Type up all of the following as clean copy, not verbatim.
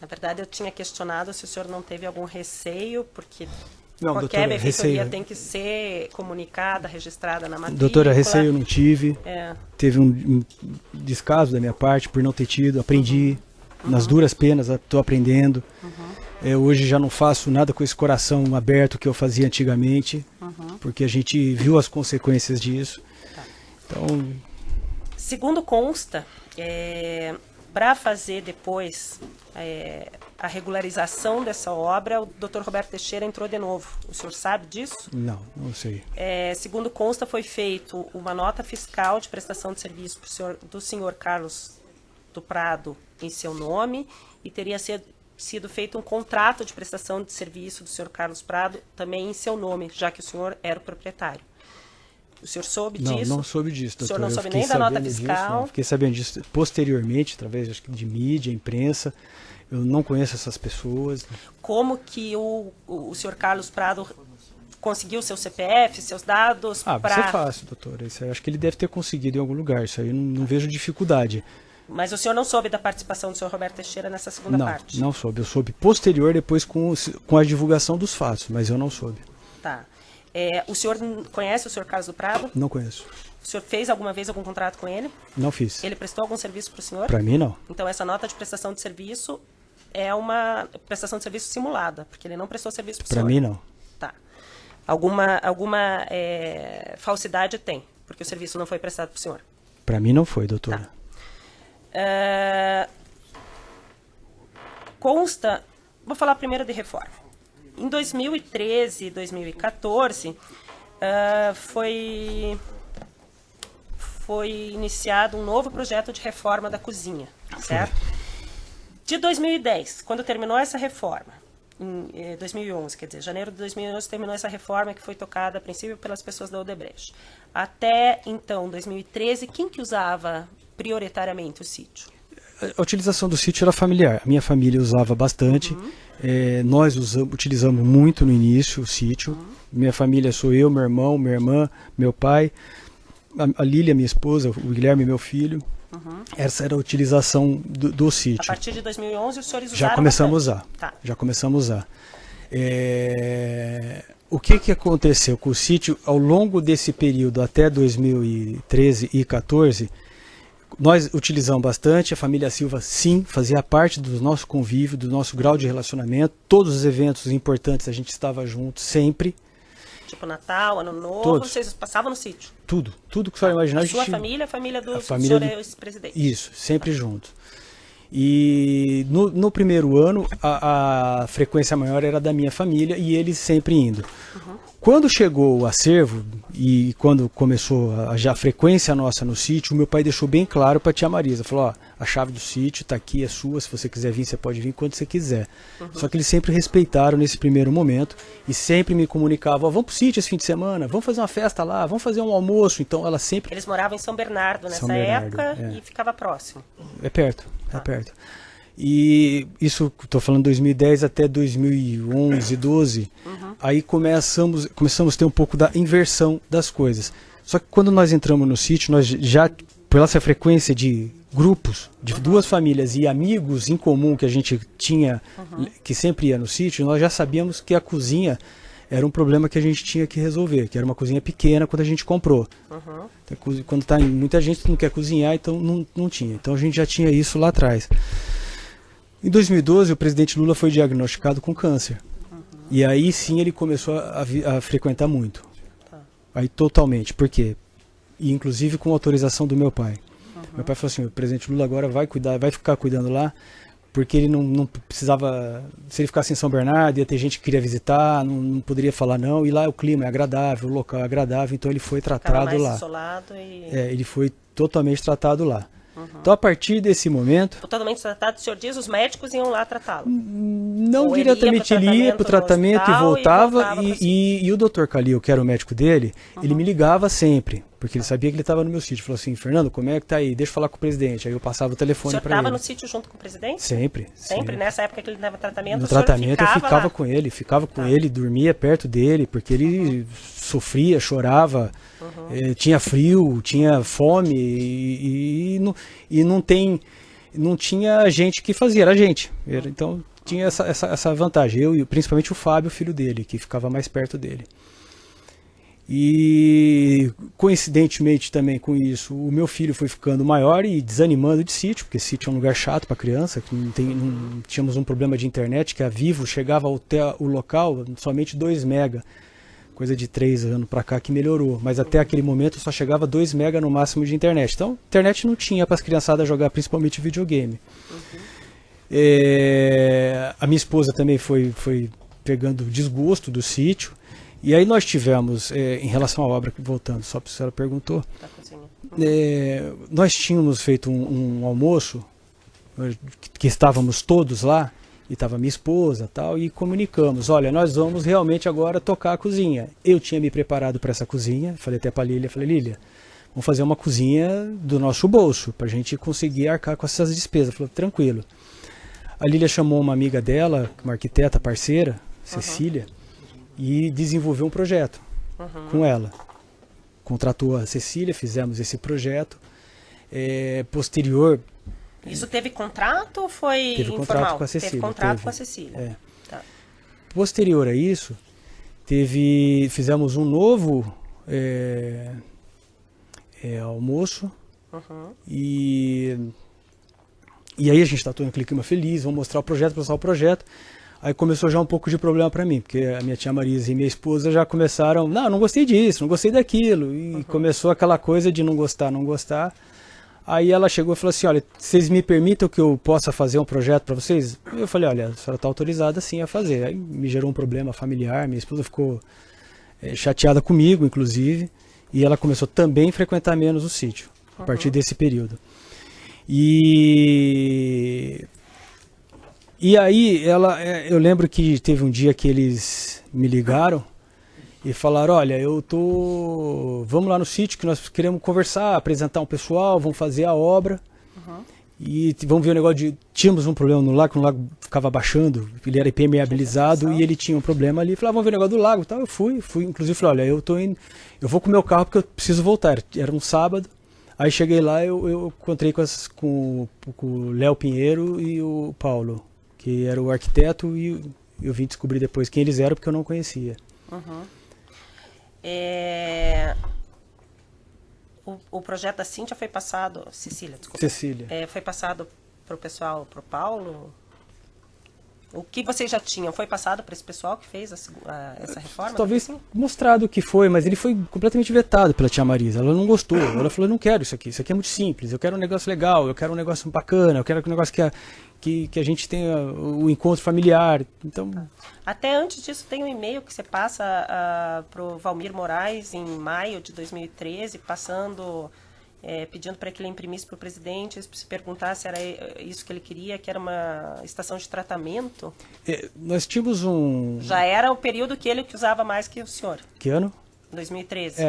Na verdade, eu tinha questionado se o senhor não teve algum receio, porque Não, qualquer doutora, benfeitoria receio. tem que ser comunicada, registrada na matrícula. Doutora, receio eu não tive. É. Teve um descaso da minha parte por não ter tido. Aprendi. Nas duras penas, estou aprendendo. Hoje já não faço nada com esse coração aberto que eu fazia antigamente, porque a gente viu as consequências disso. Tá. Então, Segundo consta, para fazer depois a regularização dessa obra, o Dr. Roberto Teixeira entrou de novo. O senhor sabe disso? não sei. Segundo consta, foi feito uma nota fiscal de prestação de serviço do senhor Carlos do Prado em seu nome e teria sido feito um contrato de prestação de serviço do senhor Carlos Prado também em seu nome, já que o senhor era o proprietário. O senhor soube disso? Não soube disso, doutor. O senhor não Eu soube fiquei nem da nota sabendo disso, fiscal? não. Fiquei sabendo disso posteriormente, através acho que de mídia, imprensa. Eu não conheço essas pessoas. Como que o senhor Carlos Prado conseguiu seu CPF, seus dados? Isso é fácil, doutor. Isso eu acho que ele deve ter conseguido em algum lugar. Isso aí eu não vejo dificuldade. Mas o senhor não soube da participação do senhor Roberto Teixeira nessa segunda parte? Não soube. Eu soube posterior, depois com a divulgação dos fatos, mas eu não soube. Tá. O senhor conhece o senhor Carlos do Prado? Não conheço. O senhor fez alguma vez algum contrato com ele? Não fiz. Ele prestou algum serviço para o senhor? Para mim, não. Então, essa nota de prestação de serviço é uma prestação de serviço simulada, porque ele não prestou serviço para o senhor. Para mim, não. Tá. Alguma falsidade tem, porque o serviço não foi prestado para o senhor? Para mim não foi, doutora. Tá. Consta, vou falar primeiro de reforma. Em 2013 e 2014, foi iniciado um novo projeto de reforma da cozinha, certo? De 2010, quando terminou essa reforma, em 2011, quer dizer, janeiro de 2011 terminou essa reforma que foi tocada a princípio pelas pessoas da Odebrecht. Até então, 2013, quem que usava prioritariamente o sítio? A utilização do sítio era familiar. A minha família usava bastante. Nós utilizamos muito no início o sítio. Minha família sou eu, meu irmão, minha irmã, meu pai, a Lília, minha esposa, o Guilherme, meu filho. Essa era a utilização do sítio. A partir de 2011 os senhores Já usaram começamos bastante. a usar. Tá. Já começamos a usar. O que aconteceu com o sítio ao longo desse período até 2013 e 2014? Nós utilizamos bastante, a família Silva sim, fazia parte do nosso convívio, do nosso grau de relacionamento. Todos os eventos importantes a gente estava junto sempre. Tipo Natal, Ano Novo, Todos. vocês passavam no sítio? Tudo que você imaginar. A sua família, a família do família senhor ex-presidente? Isso, sempre junto. E no primeiro ano, a frequência maior era da minha família e eles sempre indo. Quando chegou o acervo e quando começou a frequência nossa no sítio, meu pai deixou bem claro para a tia Marisa, falou, a chave do sítio está aqui, é sua, se você quiser vir, você pode vir quando você quiser. Só que eles sempre respeitaram nesse primeiro momento e sempre me comunicavam, vamos pro sítio esse fim de semana, vamos fazer uma festa lá, vamos fazer um almoço. Então ela sempre... Eles moravam em São Bernardo nessa São Bernardo, época e ficava próximo. É perto. E isso, estou falando 2010 até 2011, 12, aí começamos a ter um pouco da inversão das coisas. Só que quando nós entramos no sítio, nós já, pela essa frequência de grupos, de duas famílias e amigos em comum que a gente tinha, que sempre ia no sítio, nós já sabíamos que a cozinha era um problema que a gente tinha que resolver, que era uma cozinha pequena quando a gente comprou. Quando tá muita gente não quer cozinhar, então não tinha. Então a gente já tinha isso lá atrás. Em 2012, o presidente Lula foi diagnosticado com câncer. E aí sim ele começou a frequentar muito. Aí totalmente. Por quê? E inclusive com autorização do meu pai. Meu pai falou assim, o presidente Lula agora vai ficar cuidando lá, porque ele não precisava, se ele ficasse em São Bernardo, ia ter gente que queria visitar, não poderia falar não, e lá o clima é agradável, o local é agradável, então ele foi tratado mais lá. Isolado e... Ele foi totalmente tratado lá. Então, a partir desse momento... Totalmente tratado, o senhor diz, os médicos iam lá tratá-lo? Não diretamente, ele ia para o tratamento e voltava. E o Dr. Calil, que era o médico dele, ele me ligava sempre, porque ele sabia que ele estava no meu sítio. Falou assim, Fernando, como é que tá aí? Deixa eu falar com o presidente. Aí eu passava o telefone para ele. O senhor estava no sítio junto com o presidente? Sempre. Sempre? Nessa época que ele estava tratamento, no o senhor tratamento eu ficava lá? com ele, dormia perto dele, porque ele sofria, chorava, tinha frio, tinha fome e não tem... não tinha gente que fazia, era a gente. Então tinha essa vantagem. Eu e principalmente o Fábio, filho dele, que ficava mais perto dele. E coincidentemente também com isso, o meu filho foi ficando maior e desanimando de sítio, porque sítio é um lugar chato para criança, que não tínhamos um problema de internet, que a Vivo chegava até o local somente 2 mega, coisa de 3 anos para cá que melhorou, mas até aquele momento só chegava 2 mega no máximo de internet. Então, internet não tinha para as criançadas jogar principalmente videogame. A minha esposa também foi pegando desgosto do sítio. E aí nós tivemos, em relação à obra, voltando, só para a senhora perguntou, nós tínhamos feito um almoço, que estávamos todos lá, e estava minha esposa tal, e comunicamos, olha, nós vamos realmente agora tocar a cozinha. Eu tinha me preparado para essa cozinha, falei até para a Lília, Lília, vamos fazer uma cozinha do nosso bolso, para a gente conseguir arcar com essas despesas. Falou, tranquilo. A Lília chamou uma amiga dela, uma arquiteta parceira, Cecília, e desenvolveu um projeto com ela. Contratou a Cecília, fizemos esse projeto. Posterior... Isso teve contrato ou foi teve informal? Contrato com a Cecília. Teve contrato com a Cecília. Tá. Posterior a isso, fizemos um novo almoço. E aí a gente está todo naquele clima feliz, vamos mostrar o projeto. Aí começou já um pouco de problema para mim, porque a minha tia Marisa e minha esposa já começaram, não gostei disso, não gostei daquilo, e começou aquela coisa de não gostar. Aí ela chegou e falou assim, olha, vocês me permitem que eu possa fazer um projeto para vocês? Eu falei, olha, a senhora está autorizada sim a fazer. Aí me gerou um problema familiar, minha esposa ficou chateada comigo, inclusive, e ela começou também a frequentar menos o sítio, a partir desse período. E aí, eu lembro que teve um dia que eles me ligaram e falaram, olha, vamos lá no sítio que nós queremos conversar, apresentar um pessoal, vamos fazer a obra. E vamos ver o negócio tínhamos um problema no lago, que o lago ficava baixando, ele era impermeabilizado e ele tinha um problema ali. Falei, vamos ver o negócio do lago e tal. Eu fui, inclusive falei, olha, eu vou com o meu carro porque eu preciso voltar. Era um sábado. Aí cheguei lá, eu encontrei com o Léo Pinheiro e o Paulo, que era o arquiteto, e eu vim descobrir depois quem eles eram, porque eu não conhecia. O projeto da Cíntia foi passado... Cecília, desculpa. Cecília. Foi passado para o pessoal, para o Paulo? O que vocês já tinham foi passado para esse pessoal que fez essa reforma? Talvez mostrado o que foi, mas ele foi completamente vetado pela tia Marisa. Ela não gostou. Ela falou, eu não quero isso aqui é muito simples, eu quero um negócio legal, eu quero um negócio bacana, eu quero um negócio que a gente tenha o encontro familiar. Então... Até antes disso tem um e-mail que você passa para o Valmir Moraes em maio de 2013, pedindo para que ele imprimisse para o presidente, se perguntar se era isso que ele queria, que era uma estação de tratamento. Nós tínhamos Já era o período que ele usava mais que o senhor. Que ano? 2013.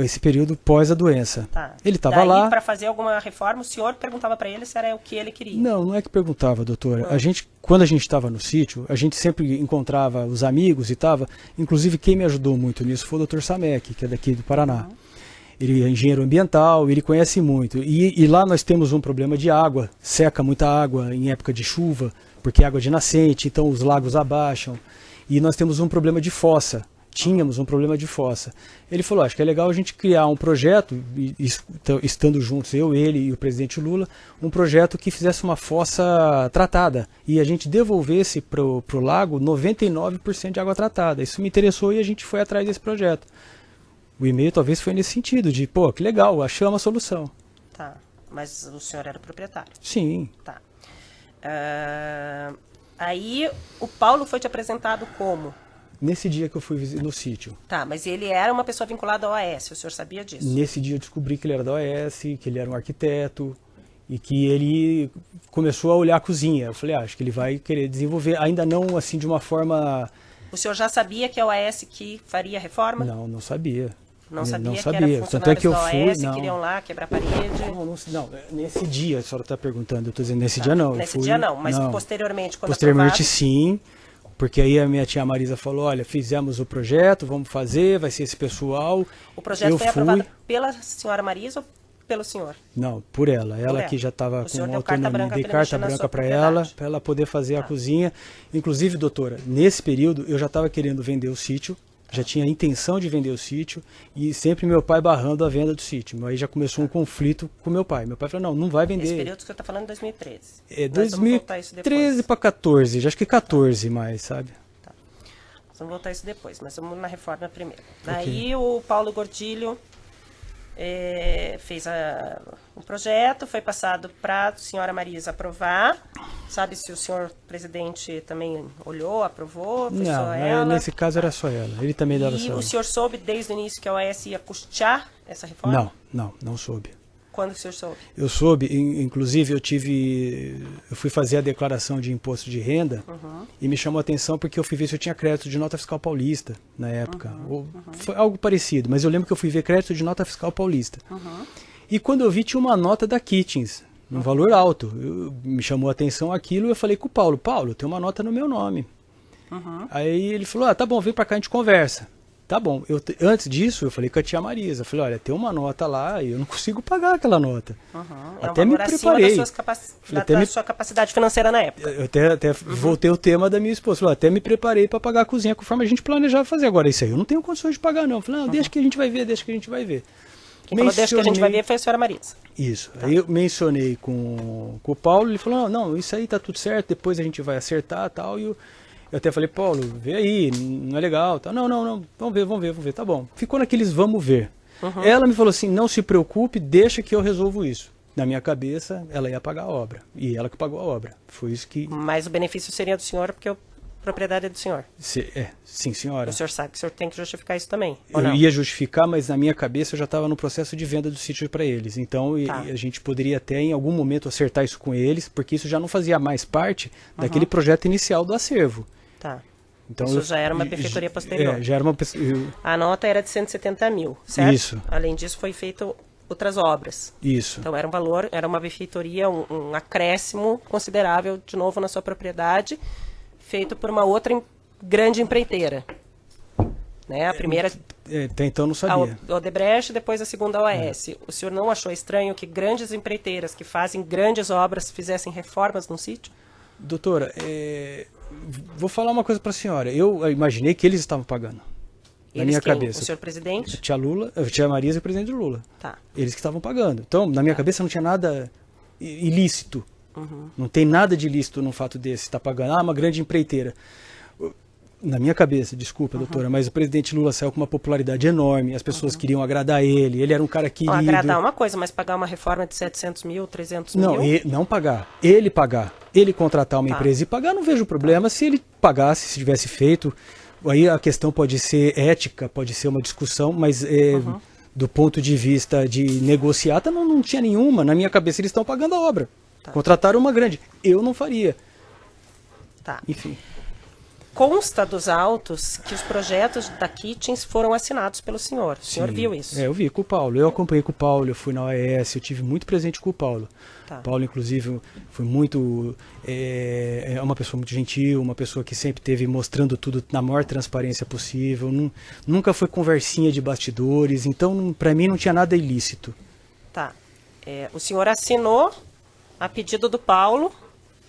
Esse período pós a doença. Tá. Ele estava lá. Para fazer alguma reforma, o senhor perguntava para ele se era o que ele queria. Não é que perguntava, doutora. Quando a gente estava no sítio, a gente sempre encontrava os amigos e estava. Inclusive, quem me ajudou muito nisso foi o Dr. Samek, que é daqui do Paraná. Ele é engenheiro ambiental, ele conhece muito. E lá nós temos um problema de água. Seca muita água em época de chuva, porque é água de nascente, então os lagos abaixam. E nós temos um problema de fossa. Tínhamos um problema de fossa. Ele falou, acho que é legal a gente criar um projeto, estando juntos, eu, ele e o presidente Lula, um projeto que fizesse uma fossa tratada. E a gente devolvesse para o lago 99% de água tratada. Isso me interessou e a gente foi atrás desse projeto. O e-mail talvez foi nesse sentido, de, que legal, achamos a solução. Tá, mas o senhor era proprietário? Sim. Tá. Aí o Paulo foi te apresentado como? Nesse dia que eu fui no sítio. Tá, mas ele era uma pessoa vinculada ao OAS, o senhor sabia disso? Nesse dia eu descobri que ele era da OAS, que ele era um arquiteto e que ele começou a olhar a cozinha. Eu falei, acho que ele vai querer desenvolver, ainda não assim de uma forma... O senhor já sabia que é a OAS que faria a reforma? Não sabia. Não sabia não que sabia. era Tanto é que eu da OAS fui, que iriam lá quebrar a parede? Não, nesse dia, a senhora está perguntando, eu estou dizendo nesse dia não. Nesse dia não, mas posteriormente, quando posteriormente sim, porque aí a minha tia Marisa falou, olha, fizemos o projeto, vamos fazer, vai ser esse pessoal. O projeto foi aprovado pela senhora Marisa pelo senhor? Não, por ela. Ela que já estava com autonomia. Dei carta branca para ela poder fazer a cozinha. Inclusive, doutora, nesse período eu já estava querendo vender o sítio, já tinha a intenção de vender o sítio e sempre meu pai barrando a venda do sítio. Aí já começou um conflito com meu pai. Meu pai falou, não vai vender. Esse período que você está falando é 2013. É 2013 para 14, acho que 14 mais, sabe? Tá. Nós vamos voltar a isso depois, mas vamos na reforma primeiro. Daí o Paulo Gordilho fez um projeto, foi passado para a senhora Marisa aprovar. Sabe se o senhor presidente também olhou, aprovou? Foi não, só ela? Nesse caso era só ela. Ele também dava só ela. E o senhor soube desde o início que a OAS ia custear essa reforma? Não soube. Quando o senhor soube? Eu soube, inclusive eu fui fazer a declaração de imposto de renda e me chamou a atenção porque eu fui ver se eu tinha crédito de nota fiscal paulista na época. Foi algo parecido, mas eu lembro que eu fui ver crédito de nota fiscal paulista. E quando eu vi, tinha uma nota da Kitchens, um valor alto. Me chamou a atenção aquilo e eu falei com o Paulo, tem uma nota no meu nome. Aí ele falou, tá bom, vem pra cá, a gente conversa. Tá bom, antes disso eu falei com a tia Marisa, eu falei, olha, tem uma nota lá e eu não consigo pagar aquela nota. Até me preparei. Da sua capacidade financeira na época. Eu até voltei o tema da minha esposa, falei, até me preparei para pagar a cozinha conforme a gente planejava fazer. Agora isso aí eu não tenho condições de pagar não. Eu falei, deixa que a gente vai ver. Quem falou deixa que a gente vai ver foi a senhora Marisa. Isso, aí eu mencionei com o Paulo, ele falou, não, isso aí tá tudo certo, depois a gente vai acertar e tal, eu até falei, Paulo, vê aí, não é legal. Tal. Não, vamos ver, tá bom. Ficou naqueles vamos ver. Ela me falou assim, não se preocupe, deixa que eu resolvo isso. Na minha cabeça, ela ia pagar a obra. E ela que pagou a obra. Foi isso que... Mas o benefício seria do senhor, porque a propriedade é do senhor. Sim, senhora. O senhor sabe que o senhor tem que justificar isso também, Eu ia justificar, mas na minha cabeça eu já estava no processo de venda do sítio para eles. Então a gente poderia até em algum momento acertar isso com eles, porque isso já não fazia mais parte daquele projeto inicial do acervo. Tá. Então, isso já era uma benfeitoria posterior. Já era uma... A nota era de 170 mil, certo? Isso. Além disso, foi feito outras obras. Isso. Então, era um valor, era uma benfeitoria, um acréscimo considerável, de novo, na sua propriedade, feito por uma outra grande empreiteira. Né? A primeira... Até então não sabia. A Odebrecht, depois a segunda OAS. O senhor não achou estranho que grandes empreiteiras que fazem grandes obras fizessem reformas no sítio? Doutora, vou falar uma coisa para a senhora. Eu imaginei que eles estavam pagando. Na minha cabeça. O senhor presidente? Tia Marisa e o presidente Lula. Tá. Eles que estavam pagando. Então, na minha cabeça não tinha nada ilícito. Não tem nada de ilícito no fato desse estar pagando. Uma grande empreiteira. Na minha cabeça, desculpa, doutora, mas o presidente Lula saiu com uma popularidade enorme, as pessoas queriam agradar ele era um cara querido. Agradar uma coisa, mas pagar uma reforma de 700 mil, 300 mil? Não pagar, ele pagar. Ele contratar uma empresa e pagar, não vejo problema. Se ele pagasse, se tivesse feito, aí a questão pode ser ética, pode ser uma discussão, mas do ponto de vista de negociata não tinha nenhuma. Na minha cabeça eles estão pagando a obra. Contrataram uma grande. Eu não faria. Tá. Enfim. Consta dos autos que os projetos da Kitchens foram assinados pelo senhor. O senhor viu isso? Eu vi com o Paulo. Eu acompanhei com o Paulo, eu fui na OAS, eu tive muito presente com o Paulo. Tá. O Paulo, inclusive, foi muito... É uma pessoa muito gentil, uma pessoa que sempre esteve mostrando tudo na maior transparência possível. Nunca foi conversinha de bastidores, então, para mim, não tinha nada ilícito. Tá. O senhor assinou, a pedido do Paulo,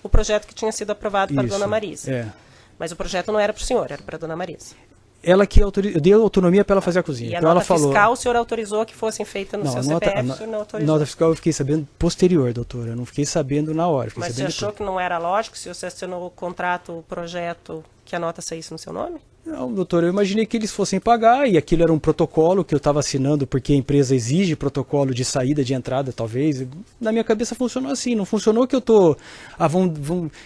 o projeto que tinha sido aprovado para a dona Marisa. Mas o projeto não era para o senhor, era para a dona Marisa. Ela que deu autonomia para ela fazer a cozinha. E a então nota ela falou, fiscal o senhor autorizou que fossem feitas no seu CPF? O senhor não autorizou? Nota fiscal eu fiquei sabendo posterior, doutora. Eu não fiquei sabendo na hora. Mas você achou que não era lógico, se você assinou o contrato, o projeto, que a nota saísse no seu nome? Não, doutor, eu imaginei que eles fossem pagar e aquilo era um protocolo que eu estava assinando porque a empresa exige protocolo de saída, de entrada, talvez. Na minha cabeça funcionou assim, não funcionou que eu tô...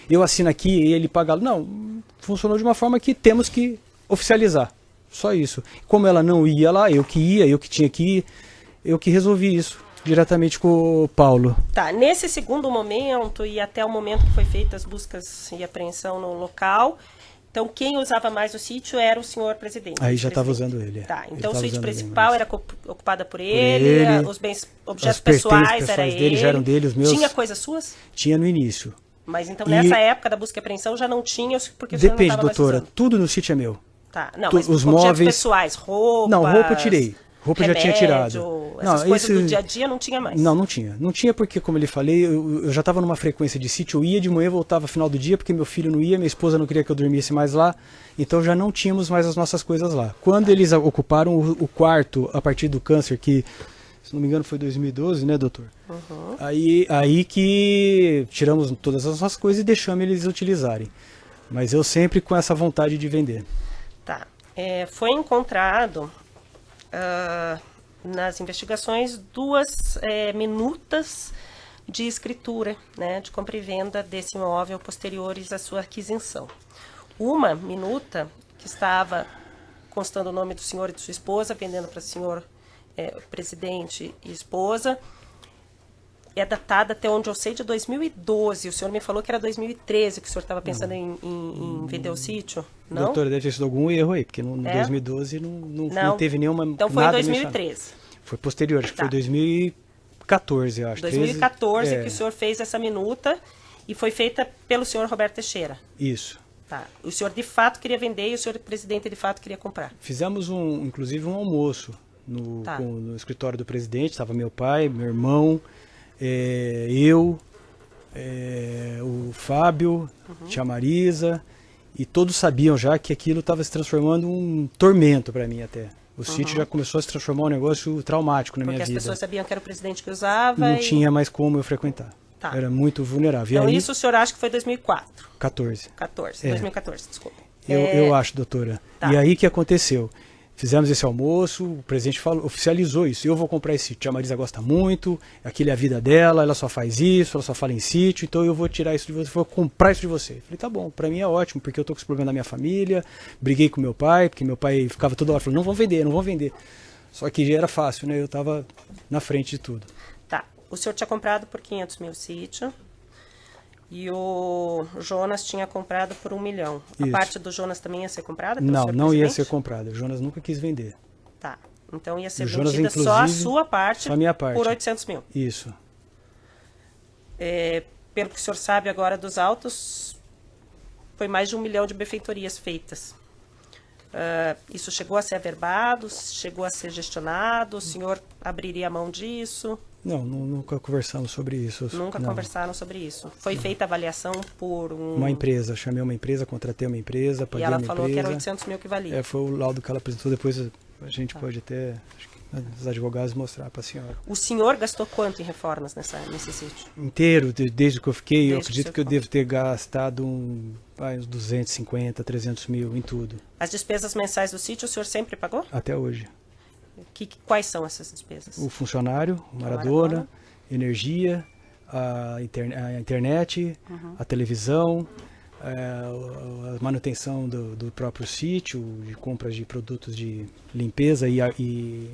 eu assino aqui e ele paga... Não, funcionou de uma forma que temos que oficializar. Só isso. Como ela não ia lá, eu que ia, eu que tinha que ir, eu que resolvi isso diretamente com o Paulo. Tá, nesse segundo momento e até o momento que foi feitas as buscas e apreensão no local... Então, quem usava mais o sítio era o senhor presidente. Aí já estava usando ele. Tá, então o sítio principal era ocupada por ele, os objetos pessoais era ele. Dele já eram dele, os meus... Tinha coisas suas? Tinha no início. Mas então nessa época da busca e apreensão já não tinha, porque o senhor não estava mais usando? Depende, doutora, tudo no sítio é meu. Tá, não, mas os objetos móveis... pessoais, roupas... Não, roupa eu tirei. Roupa já tinha tirado. Essas coisas do dia a dia não tinha mais. Não tinha. Não tinha porque, como eu lhe falei, eu já estava numa frequência de sítio, eu ia de manhã, voltava no final do dia, porque meu filho não ia, minha esposa não queria que eu dormisse mais lá, então já não tínhamos mais as nossas coisas lá. Quando eles ocuparam o quarto, a partir do câncer, que, se não me engano, foi 2012, né, doutor? Uhum. Aí que tiramos todas as nossas coisas e deixamos eles utilizarem. Mas eu sempre com essa vontade de vender. Tá. Foi encontrado... nas investigações, 2 minutas de escritura, né, de compra e venda desse imóvel posteriores à sua aquisição. Uma minuta que estava constando o nome do senhor e de sua esposa, vendendo para o senhor presidente e esposa, é datada, até onde eu sei, de 2012. O senhor me falou que era 2013 que o senhor estava pensando em vender o sítio, não? Doutora, deve ter sido algum erro aí, porque no 2012 não teve nenhuma... Então foi em 2013. Foi posterior, acho que foi 2014, eu acho. 2014 que o senhor fez essa minuta e foi feita pelo senhor Roberto Teixeira. Isso. Tá. O senhor de fato queria vender e o senhor presidente de fato queria comprar. Fizemos inclusive um almoço no escritório do presidente, estava meu pai, meu irmão, eu, o Fábio, tia Marisa, e todos sabiam já que aquilo estava se transformando em um tormento para mim até. O sítio já começou a se transformar em um negócio traumático na minha vida. Porque as pessoas sabiam que era o presidente que usava. Não tinha mais como eu frequentar. Tá. Era muito vulnerável. Então e aí, isso o senhor acha que foi 2004? 2014, desculpa. Eu acho, doutora. Tá. E aí que aconteceu? Fizemos esse almoço, o presidente oficializou isso. Eu vou comprar esse sítio. A Marisa gosta muito, aquilo é a vida dela, ela só faz isso, ela só fala em sítio, então eu vou tirar isso de você, vou comprar isso de você. Falei, tá bom, pra mim é ótimo, porque eu tô com esse problema da minha família, briguei com meu pai, porque meu pai ficava toda hora falando, não vão vender, não vão vender. Só que já era fácil, né? Eu tava na frente de tudo. Tá. O senhor tinha comprado por 500 mil sítio e o Jonas tinha comprado por 1 milhão. A Isso. parte do Jonas também ia ser comprada pelo Não, senhor não presidente? ia ser comprada. O Jonas nunca quis vender. Tá. Então ia ser O Jonas, vendida só a inclusive, sua parte, só a minha parte. por 800 mil. Isso. Pelo que o senhor sabe agora dos autos, foi mais de 1 milhão de benfeitorias feitas. Isso chegou a ser averbado, chegou a ser gestionado, o senhor abriria a mão disso? Não, nunca conversamos sobre isso. Nunca conversaram sobre isso. Foi feita avaliação por uma empresa. Chamei uma empresa, contratei uma empresa, paguei uma empresa. E ela falou que era 800 mil que valia. Foi o laudo que ela apresentou. Depois a gente pode até, acho que, os advogados mostrar para a senhora. O senhor gastou quanto em reformas nesse sítio? Inteiro, desde que eu fiquei, eu acredito que eu devo ter gastado uns 250, 300 mil em tudo. As despesas mensais do sítio o senhor sempre pagou? Até hoje. Quais são essas despesas? O funcionário, o Maradona, energia, a internet, a televisão, a manutenção do próprio sítio, de compras de produtos de limpeza e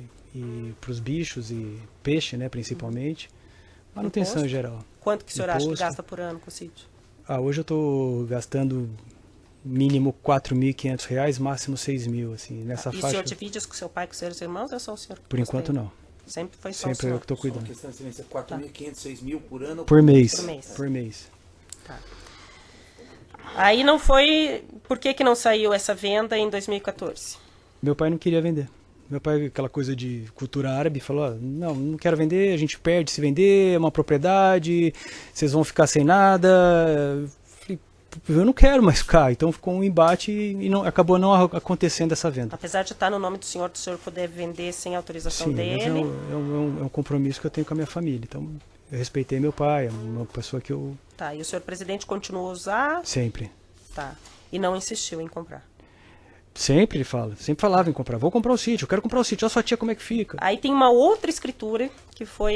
para os bichos e peixe, né, principalmente. Manutenção em geral. Quanto que o senhor acha que gasta por ano com o sítio? Hoje eu estou gastando mínimo R$4.500, máximo R$6.000, assim, nessa faixa. E o senhor divide isso com seu pai, com seus irmãos, ou só o senhor? Por enquanto não. Sempre foi só Sempre o senhor? eu que estou cuidando. A questão é 4.500, 6.000 por ano? Por mês. Por mês. Tá. Aí não foi... Por que não saiu essa venda em 2014? Meu pai não queria vender. Meu pai, aquela coisa de cultura árabe, falou, não quero vender, a gente perde se vender, é uma propriedade, vocês vão ficar sem nada. Eu não quero mais ficar, então ficou um embate e acabou não acontecendo essa venda. Apesar de estar no nome do senhor poder vender sem autorização dele. Sim, é um compromisso que eu tenho com a minha família. Então, eu respeitei meu pai, é uma pessoa que eu... Tá, e o senhor presidente continuou a usar? Sempre. Tá, e não insistiu em comprar? Sempre sempre falava em comprar. Vou comprar o sítio, eu quero comprar o sítio, olha sua tia como é que fica. Aí tem uma outra escritura que foi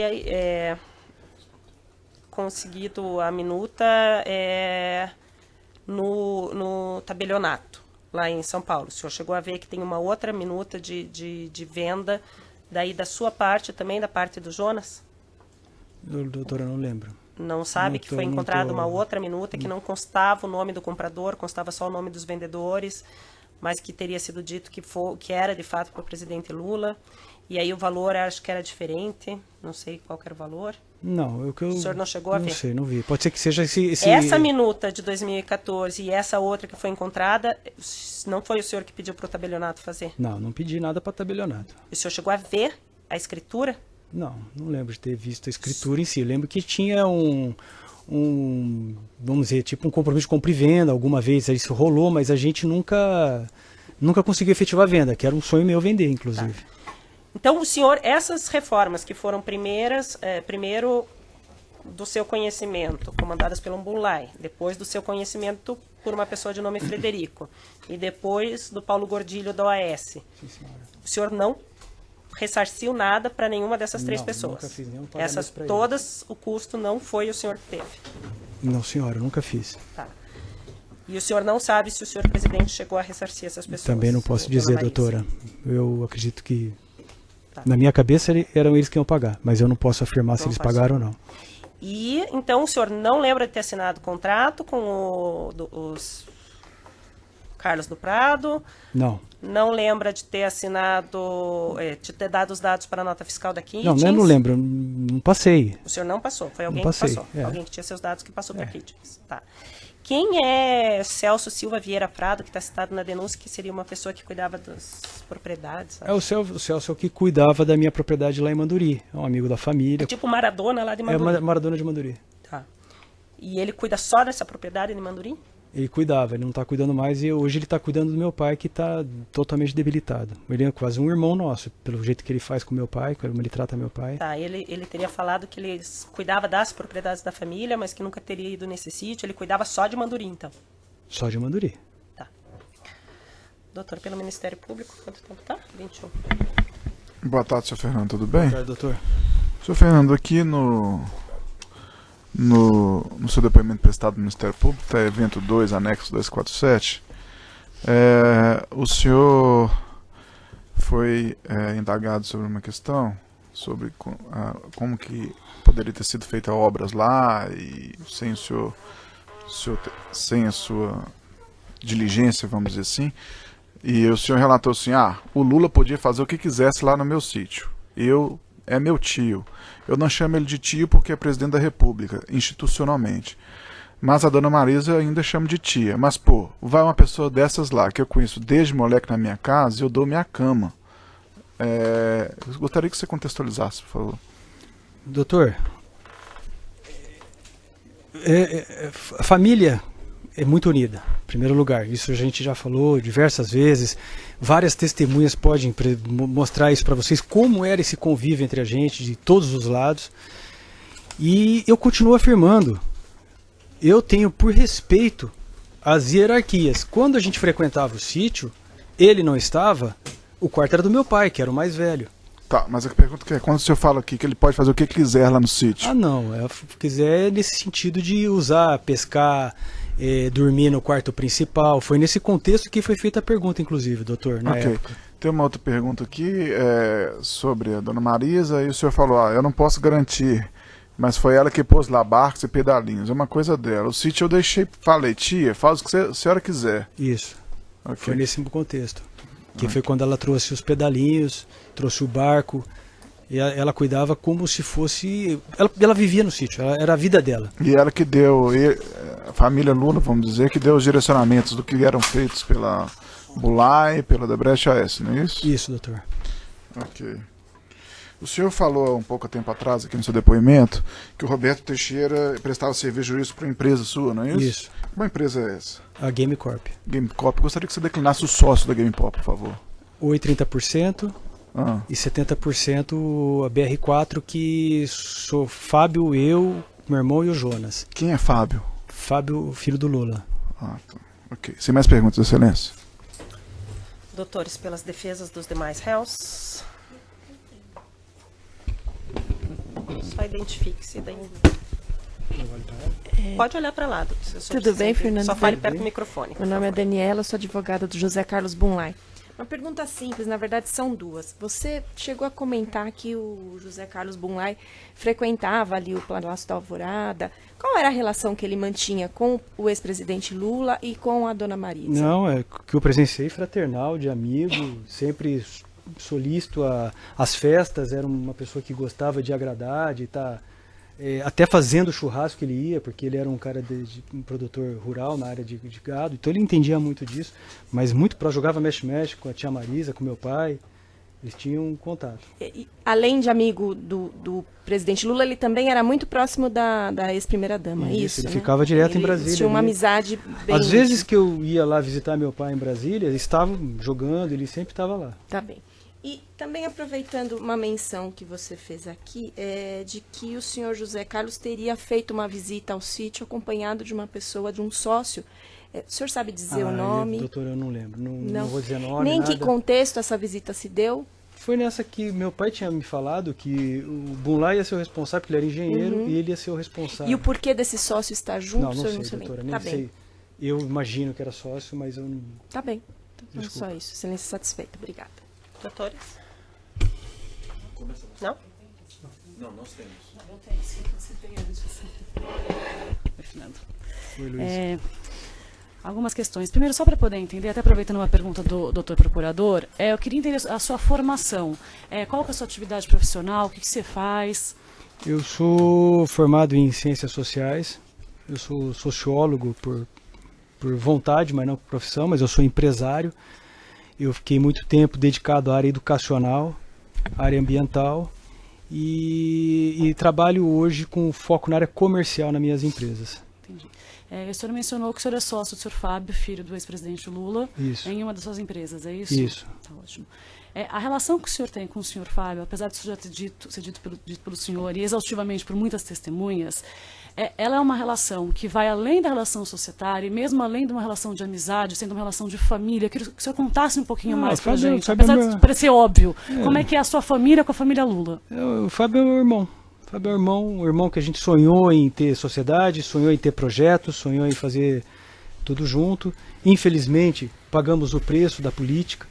conseguido a minuta no tabelionato, lá em São Paulo. O senhor chegou a ver que tem uma outra minuta de venda, daí da sua parte também, da parte do Jonas? Doutora, eu não lembro. Não sabe que foi encontrada uma outra minuta que não constava o nome do comprador, constava só o nome dos vendedores, mas que teria sido dito que era de fato para o presidente Lula. E aí o valor acho que era diferente, não sei qual que era o valor. Não, o que eu... O senhor não chegou a ver? Não sei, não vi. Pode ser que seja esse... Essa minuta de 2014 e essa outra que foi encontrada, não foi o senhor que pediu para o tabelionato fazer? Não, não pedi nada para tabelionato. O senhor chegou a ver a escritura? Não, não lembro de ter visto a escritura em si. Eu lembro que tinha vamos dizer, tipo um compromisso de compra e venda. Alguma vez isso rolou, mas a gente nunca conseguiu efetivar a venda, que era um sonho meu vender, inclusive. Tá. Então, o senhor, essas reformas que foram primeiro do seu conhecimento, comandadas pelo Umbulay, depois do seu conhecimento por uma pessoa de nome Frederico, e depois do Paulo Gordilho da OAS, Sim, senhora. o senhor não ressarciu nada para nenhuma dessas três Não, pessoas? nunca fiz nenhum pagamento Essas pra todas, o custo não foi o senhor que teve? Não, senhora, eu nunca fiz. Tá. E o senhor não sabe se o senhor presidente chegou a ressarcir essas pessoas? Também não posso dona dizer, Maísa? doutora. Eu acredito que... Tá. Na minha cabeça eram eles que iam pagar, mas eu não posso afirmar se Não eles pode pagaram ou não. E, então, o senhor não lembra de ter assinado contrato com os Carlos do Prado? Não. Não lembra de ter assinado, de ter dado os dados para a nota fiscal da Kitchens? Não, eu não lembro, não passei. O senhor não passou, foi alguém passei, que passou. é. Alguém que tinha seus dados que passou para a Kitchens. Tá. Quem é Celso Silva Vieira Prado, que está citado na denúncia, que seria uma pessoa que cuidava das propriedades? Sabe? É o Celso que cuidava da minha propriedade lá em Manduri. É um amigo da família. É tipo Maradona lá de Manduri. É Maradona de Manduri. Tá. E ele cuida só dessa propriedade de Manduri? Ele cuidava, ele não está cuidando mais e hoje ele está cuidando do meu pai, que está totalmente debilitado. Ele é quase um irmão nosso, pelo jeito que ele faz com meu pai, como ele trata meu pai. Tá, ele teria falado que ele cuidava das propriedades da família, mas que nunca teria ido nesse sítio. Ele cuidava só de Manduri, então? Só de Manduri. Tá. Doutor, pelo Ministério Público, quanto tempo tá? 21. Boa tarde, senhor Fernando, tudo bem? Boa tarde, doutor. Senhor Fernando, aqui no seu depoimento prestado no Ministério Público, tá, evento 2, anexo 247, o senhor foi indagado sobre uma questão, sobre como que poderia ter sido feita obras lá, e sem sem a sua diligência, vamos dizer assim, e o senhor relatou assim, o Lula podia fazer o que quisesse lá no meu sítio, é meu tio. Eu não chamo ele de tio porque é presidente da República, institucionalmente. Mas a dona Marisa eu ainda chamo de tia. Mas, pô, vai uma pessoa dessas lá, que eu conheço desde moleque na minha casa, e eu dou minha cama. Eu gostaria que você contextualizasse, por favor. Doutor, a família é muito unida, em primeiro lugar. Isso a gente já falou diversas vezes. Várias testemunhas podem mostrar isso para vocês, como era esse convívio entre a gente, de todos os lados. E eu continuo afirmando, eu tenho por respeito as hierarquias. Quando a gente frequentava o sítio, ele não estava, o quarto era do meu pai, que era o mais velho. Tá, mas a pergunta é, quando o senhor fala aqui que ele pode fazer o que quiser lá no sítio? Não, quiser nesse sentido de usar, pescar, dormir no quarto principal. Foi nesse contexto que foi feita a pergunta, inclusive, doutor, na época. Tem uma outra pergunta aqui sobre a dona Marisa, e o senhor falou, eu não posso garantir, mas foi ela que pôs lá barcos e pedalinhos, é uma coisa dela. O sítio eu falei, tia, faz o que a senhora quiser. Isso, Okay. Foi nesse contexto. Que foi quando ela trouxe os pedalinhos, trouxe o barco, e ela cuidava como se fosse... Ela vivia no sítio, era a vida dela. E ela que deu, a família Lula, vamos dizer, que deu os direcionamentos do que eram feitos pela Umbulay e pela Debrecht AS, não é isso? Isso, doutor. Ok. O senhor falou um pouco tempo atrás, aqui no seu depoimento, que o Roberto Teixeira prestava serviço jurídico para uma empresa sua, não é isso? Isso. Qual empresa é essa? A Game Corp. Game Corp. Gostaria que você declinasse o sócio da Game Corp, por favor. 30% e 70% a BR4, que sou Fábio, eu, meu irmão e o Jonas. Quem é Fábio? Fábio, filho do Lula. Tá. Ok. Sem mais perguntas, excelência. Doutores, pelas defesas dos demais réus. Só identifique-se daí. Pode olhar para lá. Tudo bem, Fernando? Só fale perto do microfone. Meu nome é Daniela, sou advogada do José Carlos Umbulay. Uma pergunta simples, na verdade são duas. Você chegou a comentar que o José Carlos Umbulay frequentava ali o Palácio da Alvorada. Qual era a relação que ele mantinha com o ex-presidente Lula e com a dona Marisa? Não, é que eu presenciei fraternal, de amigo, sempre solícito às festas, era uma pessoa que gostava de agradar, de estar até fazendo o churrasco que ele ia, porque ele era um cara um produtor rural na área de gado, então ele entendia muito disso, mas muito jogava mexe-mexe com a tia Marisa, com meu pai, eles tinham um contato. Além de amigo do presidente Lula, ele também era muito próximo da ex-primeira-dama, isso, ele né? ficava direto em Brasília. Tinha uma amizade bem Às vezes íntima. que eu ia lá visitar meu pai em Brasília, eles estavam jogando, ele sempre estava lá. Tá bem. E também aproveitando uma menção que você fez aqui, de que o senhor José Carlos teria feito uma visita ao sítio acompanhado de uma pessoa, de um sócio. O senhor sabe dizer o nome? Doutor, eu não lembro. Não vou dizer nome, nem em nada. que contexto essa visita se deu? Foi nessa que meu pai tinha me falado que o Bunlai ia ser o responsável, porque ele era engenheiro, e ele ia ser o responsável. E o porquê desse sócio estar junto? Não, o senhor sei, não se doutora, lembra? nem Tá sei. bem. Eu imagino que era sócio, mas eu não... Tá bem. Então, Desculpa. só isso. Excelência satisfeita. Obrigada. Doutores? Não? Não, nós temos. Eu tenho, sim, você tem antes. Oi, Fernando. Oi, Luiz. Algumas questões. Primeiro, só para poder entender, até aproveitando uma pergunta do doutor procurador, eu queria entender a sua formação. Qual que é a sua atividade profissional? O que você faz? Eu sou formado em Ciências Sociais, eu sou sociólogo por vontade, mas não por profissão, mas eu sou empresário. Eu fiquei muito tempo dedicado à área educacional, área ambiental, e trabalho hoje com foco na área comercial nas minhas empresas. Entendi. O senhor mencionou que o senhor é sócio do senhor Fábio, filho do ex-presidente Lula, Isso. em uma das suas empresas, é isso? Isso. Tá ótimo. A relação que o senhor tem com o senhor Fábio, apesar de isso já ter ser dito pelo senhor e exaustivamente por muitas testemunhas, ela é uma relação que vai além da relação societária e mesmo além de uma relação de amizade, sendo uma relação de família. Eu queria que o senhor contasse um pouquinho mais pra gente, apesar de parecer óbvio. Como é que é a sua família com a família Lula? O Fábio é meu irmão. O Fábio é o irmão que a gente sonhou em ter sociedade, sonhou em ter projetos, sonhou em fazer tudo junto. Infelizmente, pagamos o preço da política,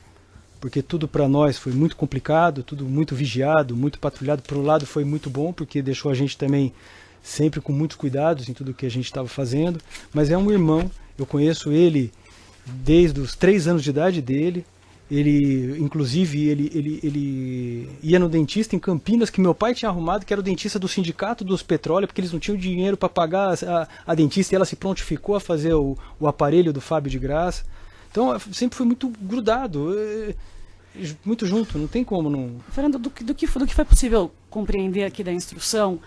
porque tudo para nós foi muito complicado, tudo muito vigiado, muito patrulhado. Por um lado foi muito bom, porque deixou a gente também sempre com muitos cuidados em tudo que a gente estava fazendo, mas é um irmão, eu conheço ele desde os 3 anos de idade dele, inclusive ele ia no dentista em Campinas, que meu pai tinha arrumado, que era o dentista do sindicato dos petróleos, porque eles não tinham dinheiro para pagar a dentista, e ela se prontificou a fazer o aparelho do Fábio de graça. Então sempre foi muito grudado, muito junto, não tem como não... Fernando, do que foi possível compreender aqui da instrução,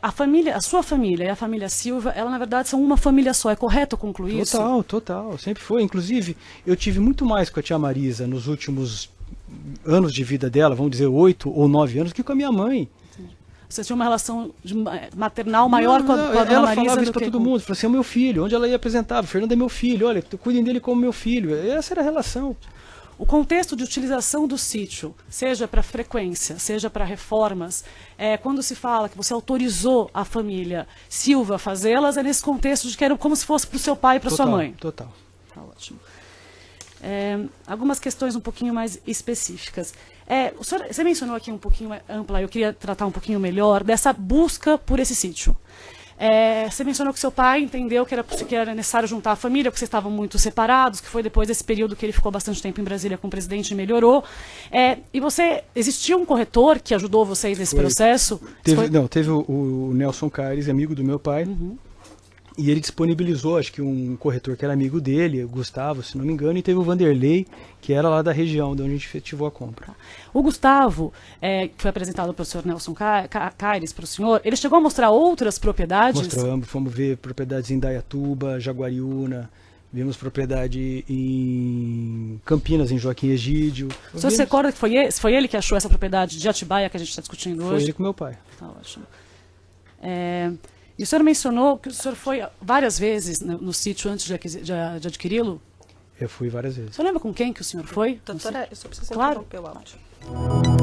a sua família e a família Silva, ela na verdade são uma família só, é correto concluir isso? Total, sempre foi. Inclusive, eu tive muito mais com a tia Marisa nos últimos anos de vida dela, vamos dizer 8 ou 9 anos, que com a minha mãe. Você tinha uma relação maternal maior com a dona Marisa? Ela falava isso do para que todo mundo, falava assim, é meu filho, onde ela ia apresentava, Fernando é meu filho, olha, cuidem dele como meu filho. Essa era a relação. O contexto de utilização do sítio, seja para frequência, seja para reformas, quando se fala que você autorizou a família Silva a fazê-las, é nesse contexto de que era como se fosse para o seu pai e para sua mãe. Total. Tá ótimo. Algumas questões um pouquinho mais específicas. Você mencionou aqui um pouquinho ampla, eu queria tratar um pouquinho melhor dessa busca por esse sítio. Você mencionou que seu pai entendeu que era necessário juntar a família, porque vocês estavam muito separados, que foi depois desse período que ele ficou bastante tempo em Brasília com o presidente e melhorou. Existia um corretor que ajudou vocês nesse processo? Teve o Nelson Caires, amigo do meu pai, e ele disponibilizou, acho que um corretor que era amigo dele, o Gustavo, se não me engano, e teve o Vanderlei, que era lá da região de onde a gente efetivou a compra. O Gustavo, que foi apresentado pelo senhor Nelson Caires para o senhor, ele chegou a mostrar outras propriedades? Mostramos, fomos ver propriedades em Indaiatuba, Jaguariúna, vimos propriedade em Campinas, em Joaquim Egídio. O senhor se recorda que foi ele que achou essa propriedade de Atibaia que a gente está discutindo hoje? Foi ele com meu pai. Tá ótimo. E o senhor mencionou que o senhor foi várias vezes no sítio antes de adquiri-lo? Eu fui várias vezes. O senhor lembra com quem que o senhor foi? Doutora, eu só preciso Claro. interromper o áudio.